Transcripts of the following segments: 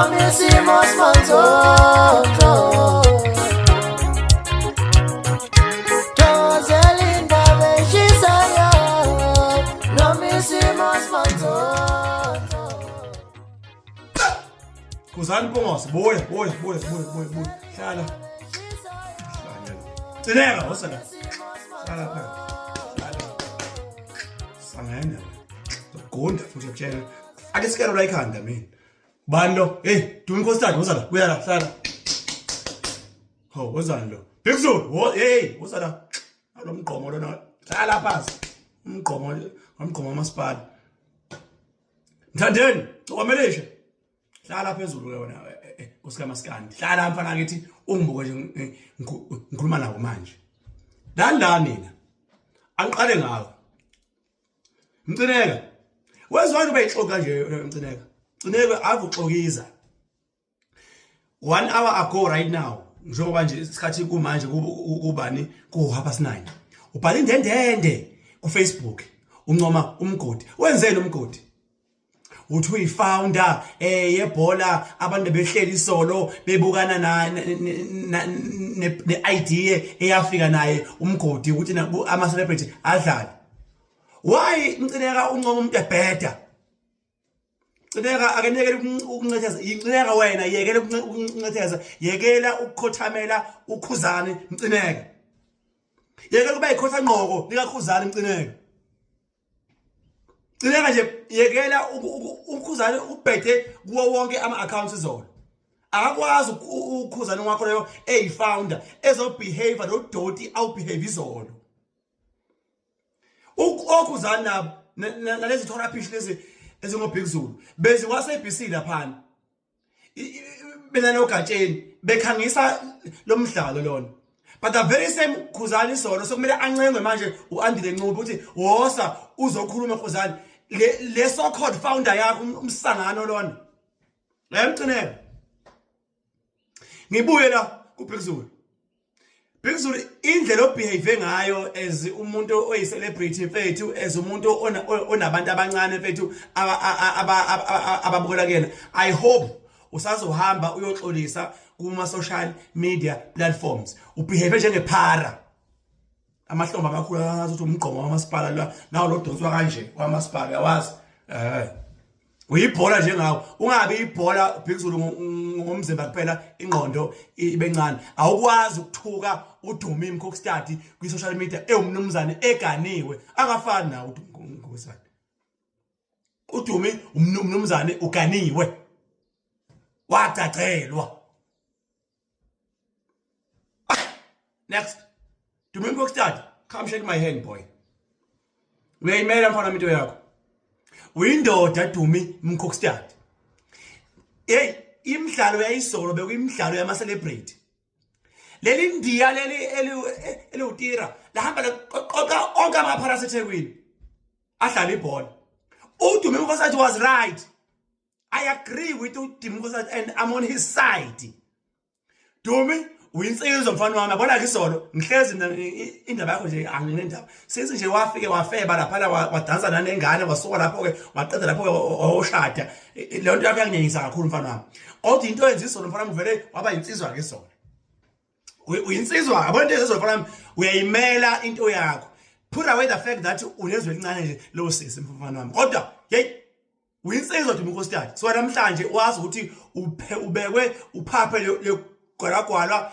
noma isimo simanzonzo thokozela indaba eshisayo noma isimo simanzonzo. Khuzani Mpungose, buya. Hlala. Tsineka wosala. Hlala phansi. Sangena. Gunda futhi ukutshela. Ake sikelo la ikhanda mina. Bani lo? Hey, Dumi Nkosikazi wosala. Buya la, hlala. Ho, wozani lo? Big Zulu, hey, wosala. Alo mgqomo lona. Hlala phansi. Umgqomo wamasipala. Mthandeni, ukwamelisha. Hlala phezulu ke wena uSikaMaskandi. Hlala mfana ngithi ungibuke nje ngikhuluma nawe manje. La mina. Angiqale ngawe. Mcineka. Wezwani ube ixoka nje Mcineka. Mcineka avuxokiza. 1 hour ago right now. Njengoba nje isikhathi kumanje kubani ku9. Ubhala indendende ku Facebook. Uncoma umgodi. Wenzeni umgodi? Uthi uyifounder yebhola abantu behleli isolo bebukana ne idea eyafika naye umgodi ukuthi ama celebrity adlale. Why Mcineka uncoma umuntu ebheda? Mcineka akenekela ukuncetheza, Mcineka wena yekela ukuncetheza, yekela ukukhothamela uKhuzani Mcineka. Yekela kuba ikhotha ngqoko likaKhuzani Mcineka. Mcineka nje yekela uKhuzani ubhethe kuwo wonke ama-accounts zona. Akakwazi uKhuzani wakho leyo eyifounder ezobehave nodoti awubehave izolo. uKhuzani nabo nalezi therapist lezi ezingobhig Zulu bezi kwase-ABC laphana. Bena nogatsheni bekhangisa lo mdlalo lona. But the very same Khuzani isolo sokumele ancengwe manje uAndile Ncube ukuthi wosa uzokhuluma Khuzani le so called founder yakho umsangano lona. La Mcineka. Ngibuye la kuBig Zulu. Big Zulu indlela obehave ngayo as umuntu oyi-celebrity mfethu, as umuntu onabantu abancane mfethu ababukela kuyena. I hope usazohamba uyoxolisa kuma social media platforms. Ubehave njengephara. Amahlombe amakhulu akathi umgqomo wamasipala la nawo lo donswa kanje wamasipala yawazi. Uyibhola njengawo. Ungabe ibhola Big Zulu ngomzimba kuphela ingqondo ibencane. Awukwazi ukuthuka uDumi Mkhoskstad kwi social media umnumzane eganiwe. Akafani nawe uDumi Mkhoskstad. uDumi umnumzane uganiwe. Watacelwa. Next. Dumi Mkhoskstad, come shake my hand boy. Uyayimela mfana into yakho. Uyindoda Dumi Mkhoskstad. Hey, imidlalo yayisolo bekuyimidlalo yama celebrity. Leli ndiya leli utira lahamba leqoqa onke amaphara eThekwini. Adlala ibhola. uDumi Mkhoskstad was right. I agree with Dumi Mkhoskstad and I'm on his side. Dumi uyinsizwa mfana wami yabona ke isolo ngihlezi indaba yakho nje anginendaba sithi nje wafike wafeba lapha wadansa nanengane wasuka lapho ke waqeda lapho oshada le nto yakho yanginyanyisa kakhulu mfana wami. Kodwa into yenza isolo mfana wami vele waba yinsizwa ke isolo. Uyinsizwa yabona into ezizolo mfana wami uyayimela into yakho. Put away the fact that unezwe elincane nje lo sisi mfana wami. Kodwa hey uyinsizwa Dumi Mkhoskstad. So namhlanje wazi ukuthi ubekwe uphaphe le gwalagwala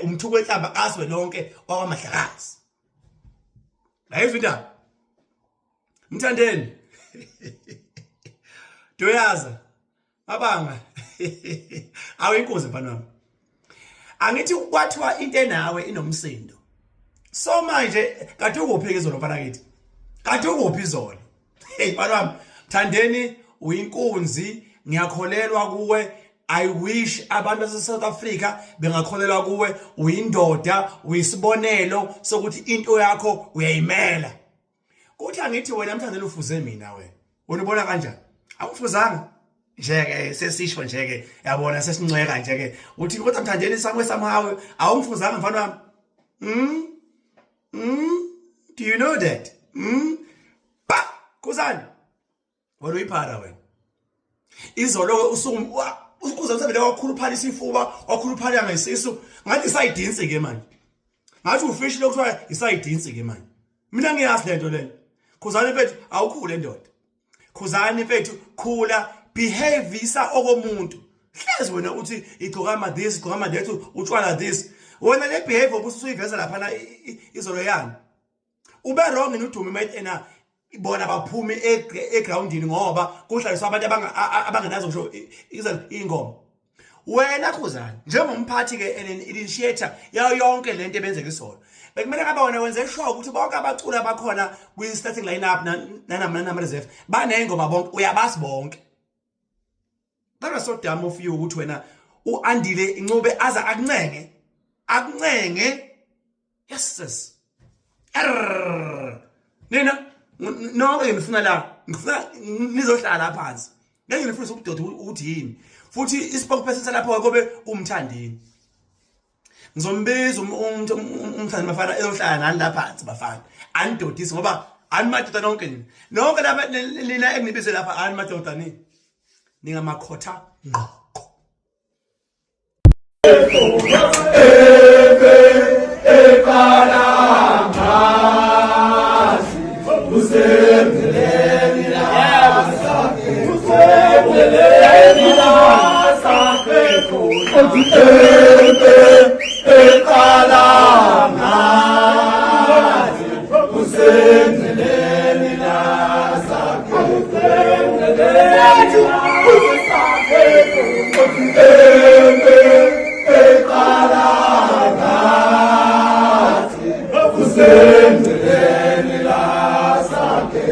umthuko wenhlamba azwe lonke wakwamahlakazi. La izindaba Mthandeni Doyaza abanga awuyinkozi mfana wami. Angithi kwathiwa into enawe inomsindo. So manje kade ukuphi izolo mfana kithi? Kade ukuphi izolo? Hey mfana wami, Mthandeni uyinkunzi, ngiyakholelwa kuwe. I wish abantu base South Africa bengakholelwa kuwe. Uyindoda, uyisibonelo sokuthi into yakho uyayimela. Kuthi angithi wena Mthandeni ufuze mina wena. Unibona kanjani? Awufuzanga. Nje ke sesisho nje ke yabona sesincweka nje ke. Uthi kodwa Mthandeni samwe somehow awungifuzanga mfana wami. Do you know that? Ba, Khuzani. Wena uyiphara wena. izolo usuku ukuze msebele wakhuluphala isifuba wakhuluphala ngesisu ngathi sayidinsi ke manje ngathi ufish lokuthiwa isayidinsi ke manje mina ngiyazi lento lena Khuzani mfethu awukhule ndoda Khuzani mfethu khula behave isa okomuntu hlezi wena uthi igqokama this igqokama that utshwala this wena le behavior ubusuyiveza lapha na izolo yani ube wrong uDumi mate ena ibona baphume egroundini ngoba kuhlaliswa abantu abangenazo ngisho ingoma wena Khuzani njengomphathi ke initiator yayo yonke lento ebenzeka isolo bekumele kaba wena wenze sure ukuthi bonke abacula bakhona kwi starting lineup nama reserve banengoma bonke uyabazi bonke bana so dumb of you ukuthi wena uandile incube aza akuncenge yes nina no ngifuna la ngifuna nizohlala phansi ngeke ngifuna ukudoda ukuthi yini futhi ispokesperson lapha kobe kumthandini ngizombiza umthandi bafana ezohlala nani lapha phansi bafana anidodisi ngoba animadoda nonke lapha nina enginibize lapha animadoda ningamakhotha ngqo Usendele la sakhe